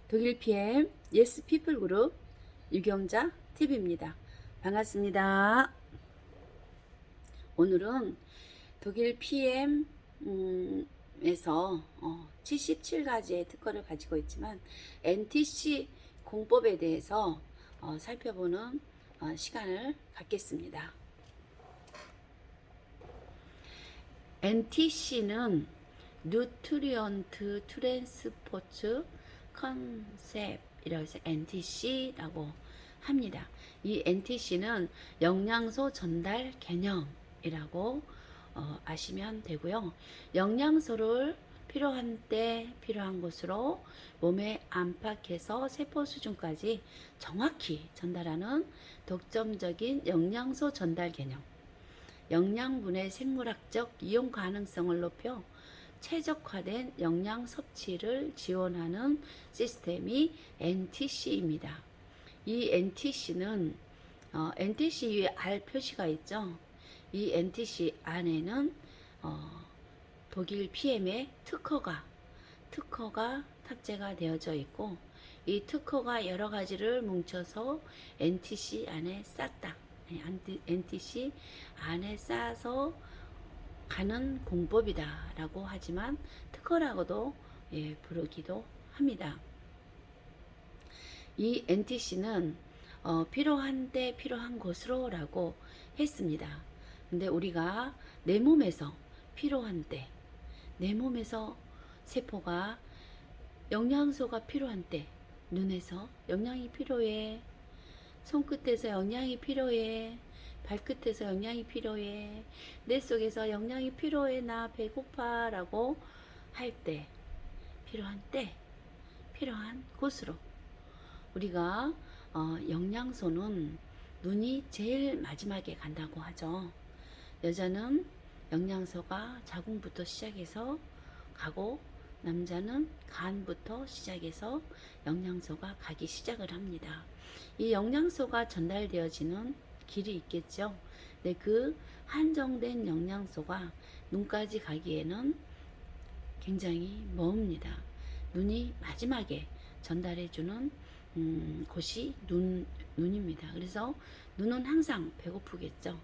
독일 PM 예스 피플 그룹 유경자 TV입니다. 반갑습니다. 오늘은 독일 PM 에서 77가지의 특허를 가지고 있지만 NTC 공법에 대해서 살펴보는 시간을 갖겠습니다. NTC는 뉴트리언트 트랜스포츠 컨셉이라고 해서 NTC라고 합니다. 이 NTC는 영양소 전달 개념이라고 아시면 되고요. 영양소를 필요한 때 필요한 곳으로 몸에 안팎에서 세포 수준까지 정확히 전달하는 독점적인 영양소 전달 개념. 영양분의 생물학적 이용 가능성을 높여 최적화된 영양 섭취를 지원하는 시스템이 NTC입니다. 이 NTC는 NTC 위에 R 표시가 있죠. 이 NTC 안에는 독일 PM의 특허가 탑재가 되어져 있고, 이 특허가 여러 가지를 뭉쳐서 NTC 안에 쌌다. NTC 안에 싸서 가는 공법이다 라고 하지만 특허라고도 부르기도 합니다. 이 NTC는 필요한 때 필요한 곳으로 라고 했습니다. 근데 우리가 내 몸에서 필요한 때, 내 몸에서 세포가 영양소가 필요한 때, 눈에서 영양이 필요해, 손끝에서 영양이 필요해, 발끝에서 영양이 필요해, 내 속에서 영양이 필요해, 나 배고파 라고 할 때, 필요한 곳으로 우리가 영양소는 눈이 제일 마지막에 간다고 하죠. 여자는 영양소가 자궁부터 시작해서 가고, 남자는 간부터 시작해서 영양소가 가기 시작을 합니다. 이 영양소가 전달되어지는 길이 있겠죠. 근데 그 한정된 영양소가 눈까지 가기에는 굉장히 멉니다. 눈이 마지막에 전달해주는 곳이 눈입니다. 그래서 눈은 항상 배고프겠죠.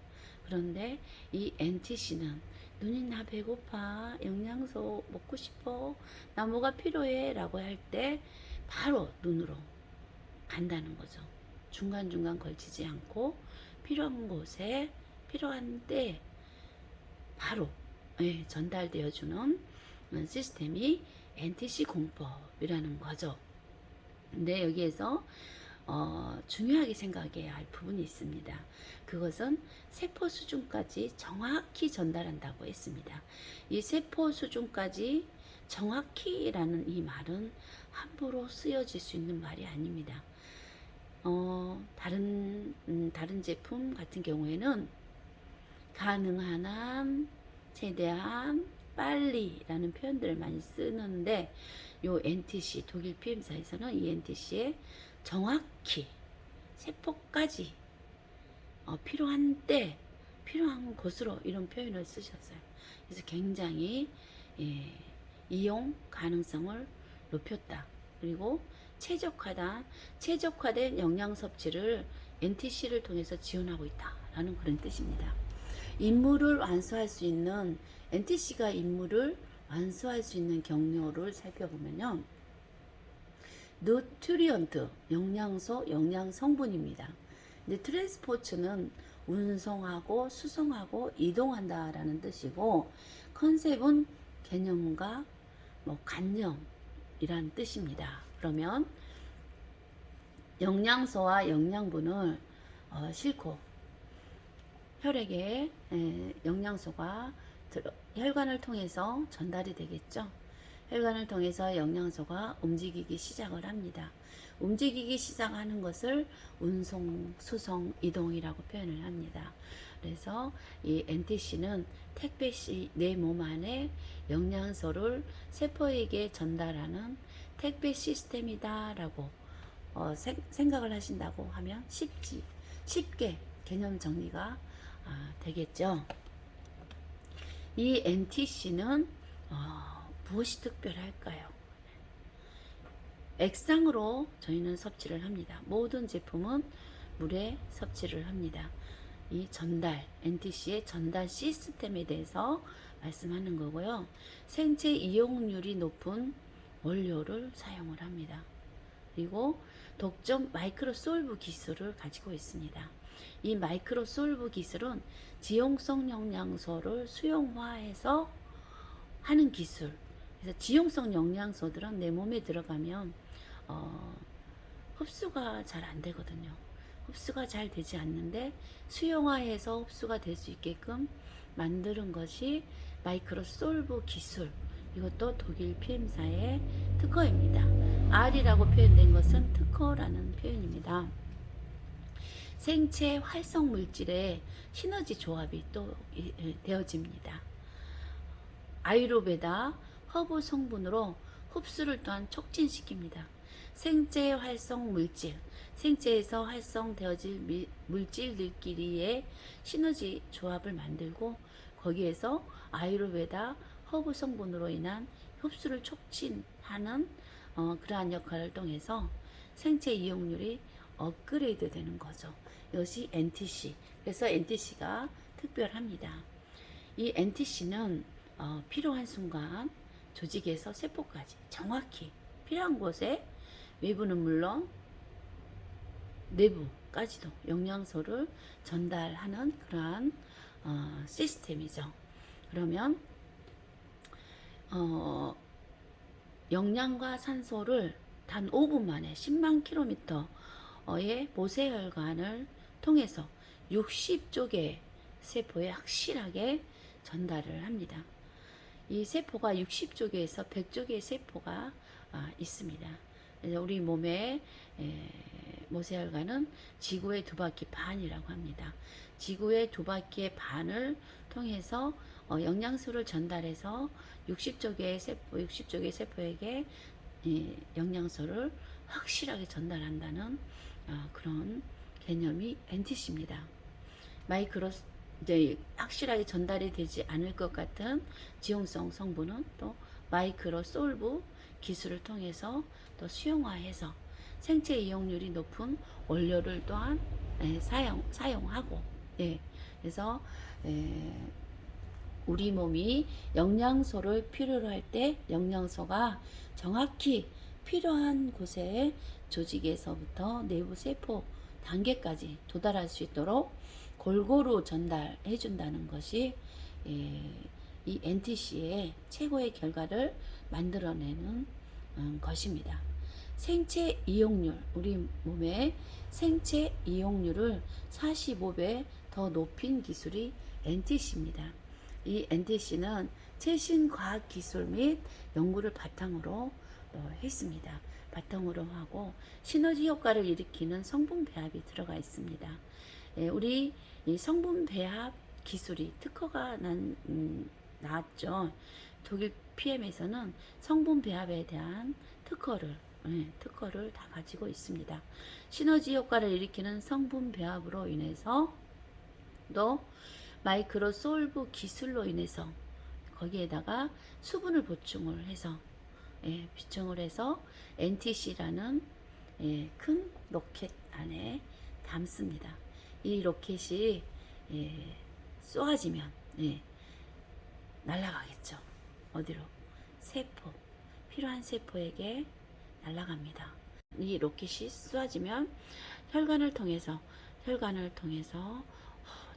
그런데 이 NTC는 눈이 나 배고파, 영양소 먹고 싶어, 나 뭐가 필요해 라고 할 때 바로 눈으로 간다는 거죠. 중간중간 걸치지 않고 필요한 곳에 필요한 때 바로 전달되어 주는 시스템이 NTC 공법이라는 거죠. 근데 여기에서 중요하게 생각해야 할 부분이 있습니다. 그것은 세포 수준까지 정확히 전달한다고 했습니다. 이 세포 수준까지 정확히라는 이 말은 함부로 쓰여질 수 있는 말이 아닙니다. 다른 제품 같은 경우에는 가능한 한, 최대한, 빨리라는 표현들을 많이 쓰는데, 요 NTC 독일 PM사에서는 이 NTC에 정확히 세포까지 필요한 때 필요한 곳으로 이런 표현을 쓰셨어요. 그래서 굉장히 이용 가능성을 높였다. 그리고 최적화된 영양 섭취를 NTC를 통해서 지원하고 있다라는 그런 뜻입니다. 임무를 완수할 수 있는 NTC가 임무를 완수할 수 있는 경로를 살펴보면요, 누트리언트 영양소, 영양 성분입니다. 근데 트랜스포츠는 운송하고 수송하고 이동한다라는 뜻이고, 컨셉은 개념과 관념이란 뜻입니다. 그러면 영양소와 영양분을 싣고 혈액에 영양소가 혈관을 통해서 전달이 되겠죠. 혈관을 통해서 영양소가 움직이기 시작을 합니다. 움직이기 시작하는 것을 운송, 수송, 이동이라고 표현을 합니다. 그래서 이 NTC는 택배시 내 몸 안에 영양소를 세포에게 전달하는 택배 시스템이다라고 생각을 하신다고 하면 쉽게 개념 정리가 되겠죠. 이 NTC는 무엇이 특별할까요? 액상으로 저희는 섭취를 합니다. 모든 제품은 물에 섭취를 합니다. 이 전달, NTC의 전달 시스템에 대해서 말씀하는 거고요. 생체 이용률이 높은 원료를 사용을 합니다. 그리고 독점 마이크로솔브 기술을 가지고 있습니다. 이 마이크로솔브 기술은 지용성 영양소를 수용화해서 하는 기술. 그래서 지용성 영양소들은 내 몸에 들어가면 흡수가 잘 안 되거든요. 흡수가 잘 되지 않는데 수용화해서 흡수가 될 수 있게끔 만드는 것이 마이크로솔브 기술. 이것도 독일 PM사의 특허입니다. R이라고 표현된 것은 특허라는 표현입니다. 생체 활성 물질의 시너지 조합이 또 되어집니다. 아이로베다 허브 성분으로 흡수를 또한 촉진시킵니다. 생체 활성 물질, 생체에서 활성되어질 물질들끼리의 시너지 조합을 만들고 거기에서 아이로베다 허브 성분으로 인한 흡수를 촉진하는 그러한 역할을 통해서 생체 이용률이 업그레이드 되는 거죠. 이것이 NTC. 그래서 NTC가 특별합니다. 이 NTC는 필요한 순간 조직에서 세포까지 정확히 필요한 곳에 외부는 물론 내부까지도 영양소를 전달하는 그러한 시스템이죠. 그러면 영양과 산소를 단 5분 만에 10만 킬로미터의 모세혈관을 통해서 60쪽의 세포에 확실하게 전달을 합니다. 이 세포가 60쪽에서 100쪽의 세포가 있습니다. 우리 몸의 모세혈관은 지구의 두 바퀴 반이라고 합니다. 지구의 두 바퀴의 반을 통해서 영양소를 전달해서 60쪽의 세포에게 영양소를 확실하게 전달한다는 그런 개념이 NTC입니다. 이제 확실하게 전달이 되지 않을 것 같은 지용성 성분은 또 마이크로솔브 기술을 통해서 또 수용화해서 생체 이용률이 높은 원료를 또한 사용하고, 그래서 우리 몸이 영양소를 필요로 할 때 영양소가 정확히 필요한 곳에 조직에서부터 내부 세포 단계까지 도달할 수 있도록 골고루 전달해 준다는 것이 이 NTC의 최고의 결과를 만들어내는 것입니다. 생체 이용률, 우리 몸의 생체 이용률을 45배 더 높인 기술이 NTC입니다. 이 NTC는 최신 과학 기술 및 연구를 바탕으로 했습니다. 바탕으로 하고 시너지 효과를 일으키는 성분 배합이 들어가 있습니다. 우리 이 성분 배합 기술이 특허가 나왔죠. 독일 PM에서는 성분 배합에 대한 특허를 다 가지고 있습니다. 시너지 효과를 일으키는 성분 배합으로 인해서 또 마이크로솔브 기술로 인해서 거기에다가 수분을 보충을 해서 NTC라는 큰 로켓 안에 담습니다. 이 로켓이 쏘아지면 날아가겠죠. 어디로? 필요한 세포에게 날아갑니다. 이 로켓이 쏘아지면 혈관을 통해서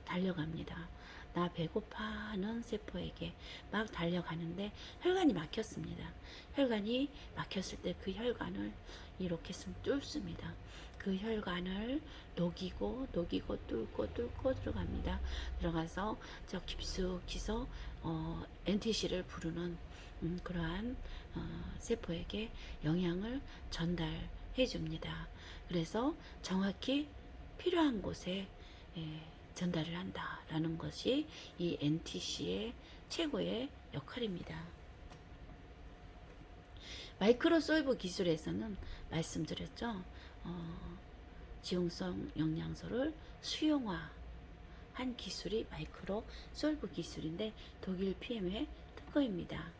달려갑니다. 나 배고파 하는 세포에게 막 달려가는데 혈관이 막혔습니다. 혈관이 막혔을 때 그 혈관을 이 로켓은 뚫습니다. 그 혈관을 녹이고 뚫고 들어갑니다. 들어가서 저 깊숙이서 NTC를 부르는 그러한 세포에게 영양을 전달해 줍니다. 그래서 정확히 필요한 곳에 전달을 한다라는 것이 이 NTC의 최고의 역할입니다. 마이크로솔브 기술에서는 말씀드렸죠. 지용성 영양소를 수용화한 기술이 마이크로솔브 기술인데 독일 PM의 특허입니다.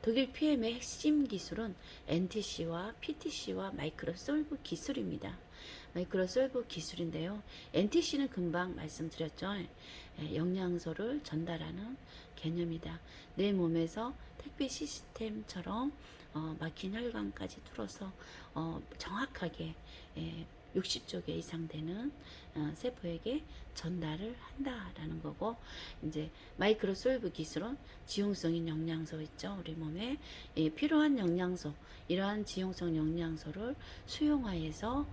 독일 PM의 핵심 기술은 NTC와 PTC와 마이크로솔브 기술입니다. 마이크로솔브 기술인데요. NTC는 금방 말씀드렸죠. 영양소를 전달하는 개념이다. 내 몸에서 택배 시스템처럼 막힌 혈관까지 뚫어서 정확하게 60조 개 이상 되는 세포에게 전달을 한다라는 거고, 이제 마이크로솔브 기술은 지용성인 영양소 있죠. 우리 몸에 필요한 영양소, 이러한 지용성 영양소를 수용화해서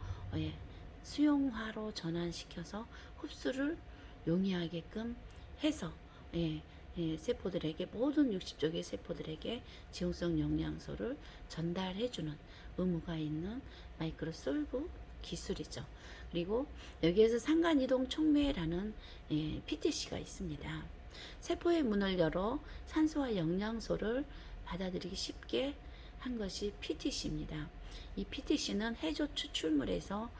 수용화로 전환시켜서 흡수를 용이하게끔 해서 세포들에게, 모든 60조 개 세포들에게 지용성 영양소를 전달해주는 의무가 있는 마이크로솔브 기술이죠. 그리고 여기에서 상간이동 촉매라는 PTC가 있습니다. 세포의 문을 열어 산소와 영양소를 받아들이기 쉽게 한 것이 PTC입니다. 이 PTC는 해조 추출물에서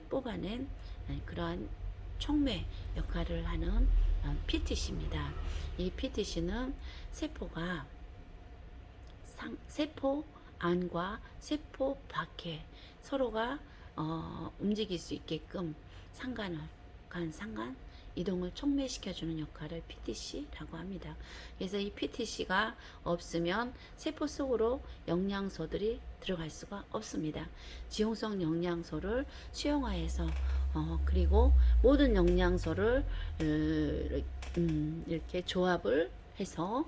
뽑아낸 그러한 촉매 역할을 하는 PTC입니다. 이 PTC는 세포가 세포 안과 세포 밖에 서로가 움직일 수 있게끔 상간 이동을 촉매시켜주는 역할을 PTC라고 합니다. 그래서 이 PTC가 없으면 세포 속으로 영양소들이 들어갈 수가 없습니다. 지용성 영양소를 수용화해서 그리고 모든 영양소를 이렇게 조합을 해서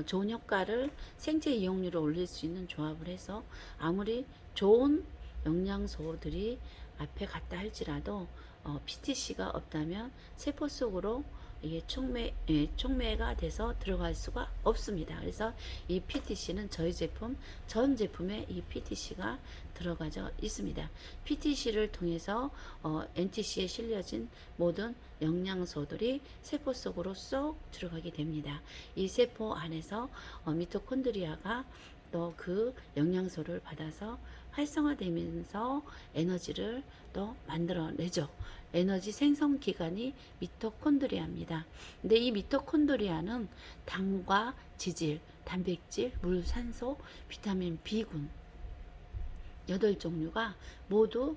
좋은 효과를, 생체 이용률을 올릴 수 있는 조합을 해서, 아무리 좋은 영양소들이 앞에 갔다 할지라도 PTC가 없다면 세포 속으로 이게 촉매가 돼서 들어갈 수가 없습니다. 그래서 이 PTC는 저희 제품, 전 제품에 이 PTC가 들어가져 있습니다. PTC를 통해서 NTC에 실려진 모든 영양소들이 세포 속으로 쏙 들어가게 됩니다. 이 세포 안에서 미토콘드리아가 또 그 영양소를 받아서 활성화되면서 에너지를 또 만들어내죠. 에너지 생성 기관이 미토콘드리아입니다. 근데 이 미토콘드리아는 당과 지질, 단백질, 물, 산소, 비타민 B군 8종류가 모두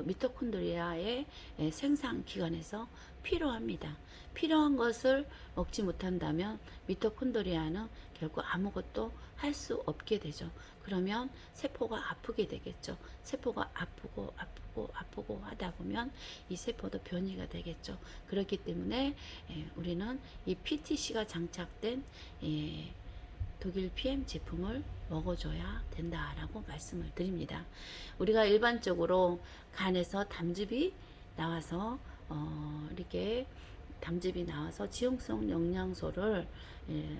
미토콘드리아의 생산 기관에서 필요합니다. 필요한 것을 먹지 못한다면 미토콘드리아는 결국 아무것도 할 수 없게 되죠. 그러면 세포가 아프게 되겠죠. 세포가 아프고 하다 보면 이 세포도 변이가 되겠죠. 그렇기 때문에 우리는 이 PTC가 장착된 독일 PM 제품을 먹어줘야 된다라고 말씀을 드립니다. 우리가 일반적으로 간에서 담즙이 나와서 이렇게 담즙이 나와서 지용성 영양소를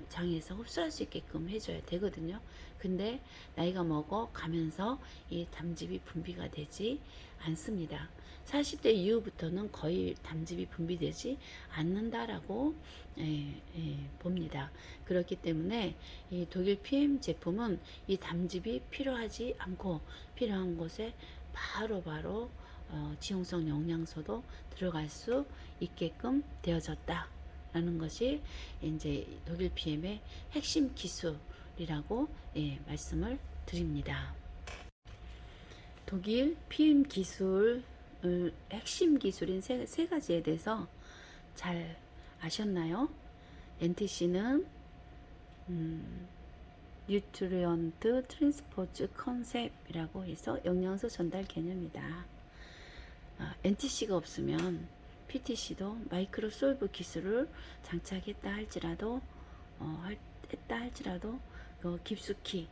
장에서 흡수할 수 있게끔 해줘야 되거든요. 근데 나이가 먹어 가면서 이 담즙이 분비가 되지 않습니다. 40대 이후부터는 거의 담즙이 분비되지 않는다라고 봅니다. 그렇기 때문에 이 독일 PM 제품은 이 담즙이 필요하지 않고 필요한 곳에 바로 지용성 영양소도 들어갈 수 있게끔 되어졌다라는 것이 이제 독일 PM의 핵심 기술이라고 말씀을 드립니다. 독일 PM 기술 핵심 기술인 세 가지에 대해서 잘 아셨나요? NTC는 뉴트리언트 트랜스포트 컨셉이라고 해서 영양소 전달 개념이다. NTC가 없으면 PTC도 마이크로솔브 기술을 장착했다 할지라도 깊숙이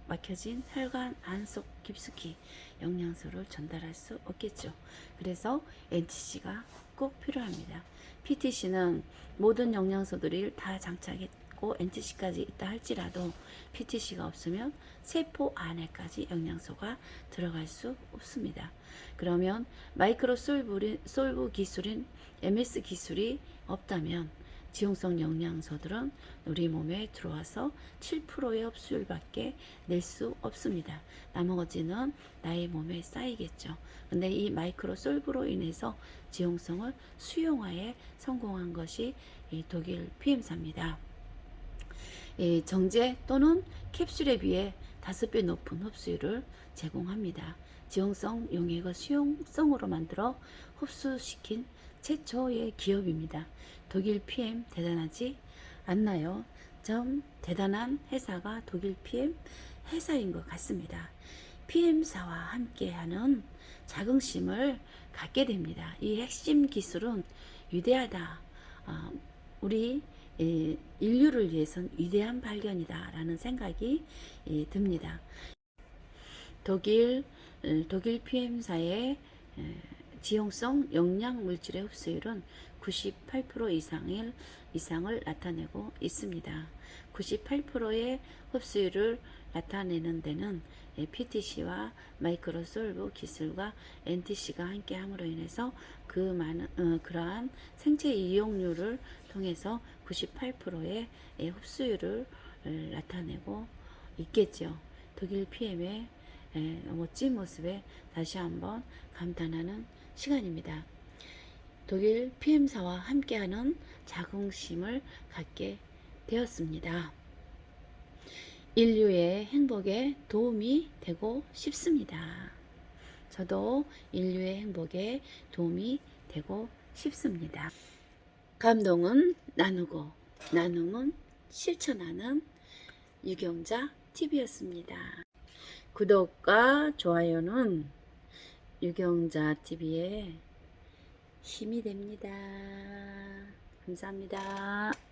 막혀진 혈관 안속 깊숙이 영양소를 전달할 수 없겠죠. 그래서 NTC가 꼭 필요합니다. PTC는 모든 영양소들이 다 장착했고 NTC까지 있다 할지라도 PTC가 없으면 세포 안에까지 영양소가 들어갈 수 없습니다. 그러면 마이크로솔브 기술인 MS 기술이 없다면 지용성 영양소들은 우리 몸에 들어와서 7%의 흡수율밖에 낼 수 없습니다. 나머지는 나의 몸에 쌓이겠죠. 근데 이 마이크로솔브로 인해서 지용성을 수용화에 성공한 것이 이 독일 PM사입니다. 정제 또는 캡슐에 비해 5배 높은 흡수율을 제공합니다. 지용성 용액을 수용성으로 만들어 흡수시킨 최초의 기업입니다. 독일 PM 대단하지 않나요? 좀 대단한 회사가 독일 PM 회사인 것 같습니다. PM사와 함께하는 자긍심을 갖게 됩니다. 이 핵심 기술은 위대하다. 우리 인류를 위해선 위대한 발견이다라는 생각이 듭니다. 독일 PM사의 지용성 영양 물질의 흡수율은 98% 이상을 나타내고 있습니다. 98%의 흡수율을 나타내는 데는 PTC와 마이크로솔브 기술과 NTC가 함께함으로 인해서 그러한 생체 이용률을 통해서 98%의 흡수율을 나타내고 있겠죠. 독일 PM의 멋진 모습에 다시 한번 감탄하는 시간입니다. 독일 PM사와 함께하는 자긍심을 갖게 되었습니다. 인류의 행복에 도움이 되고 싶습니다. 저도 인류의 행복에 도움이 되고 싶습니다. 감동은 나누고 나눔은 실천하는 유경자 TV였습니다. 구독과 좋아요는 유경자 TV의 힘이 됩니다. 감사합니다.